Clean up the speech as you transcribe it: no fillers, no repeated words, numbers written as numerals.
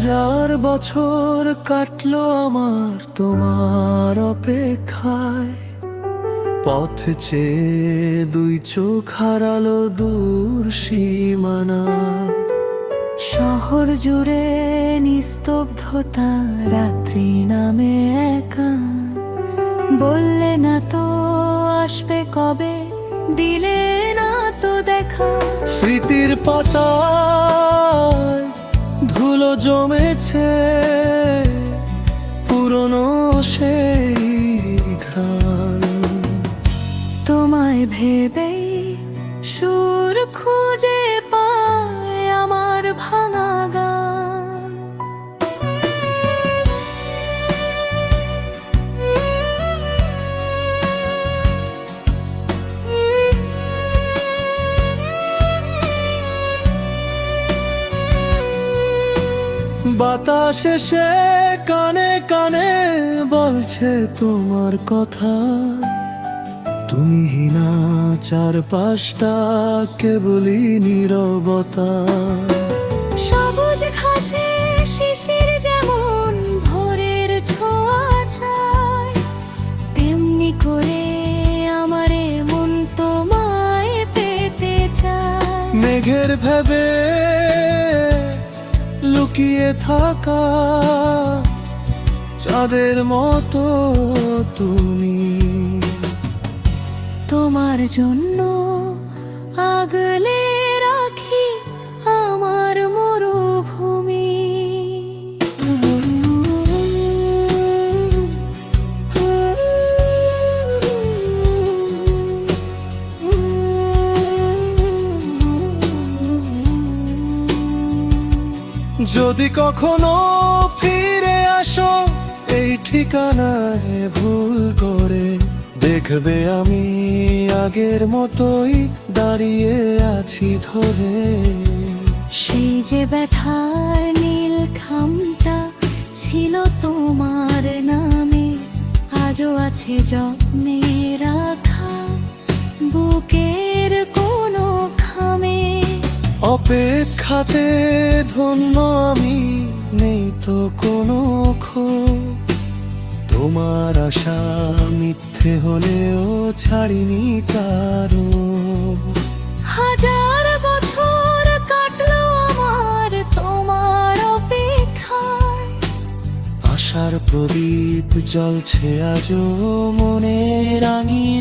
হাজার বছর কাটলো আমার তোমার অপেক্ষায়, পথ চেয়ে দুই চোখ হারালো দূর সীমানা। শহর জুড়ে নিস্তব্ধতা, রাত্রি নামে একা। বললে না তো আসবে কবে, দিলে না তো দেখা। স্মৃতির পাতায় ধুলো জমেছে, পুরনো সেই ঘ্রাণ। তোমায় ভেবেই সুর খুঁজে পায় আমার ভাঙা গান। বাতাস এসে কানে কানে বলছে তোমার কথা, তুমি হিনা চারপাশটা কেবলই নীরবতা। সবুজ ঘাসে শিশির যেমন ভোরের ছোঁয়া চায়, তেমনি করে আমারে মন তোমায় পেতে চায়। মেঘের ভেবে লুকিয়ে থাকা চাঁদের মতো তুমি, তোমার জন্য আগলে রাখি আমার মরুভূমি। যদি কখনো ফিরে আসো এই ঠিকানায় ভুল করে, দেখবে আমি আগের মতোই দাঁড়িয়ে আছি ধরে। সেই যে ব্যথার নীল খামটা ছিল তোমার নামে, আজও আছে যত্নে রাখা বুকের কোনো খামে। অপেক্ষাতে ধন্য আমি, নেই তো কোনো ক্ষোভ। তোমার আশা মিথ্যে হলেও ছাড়িনি তারও। হাজার বছর কাটলো আমার তোমার অপেক্ষায়, আশার প্রদীপ জ্বলছে আজও মনে রাঙিয়ে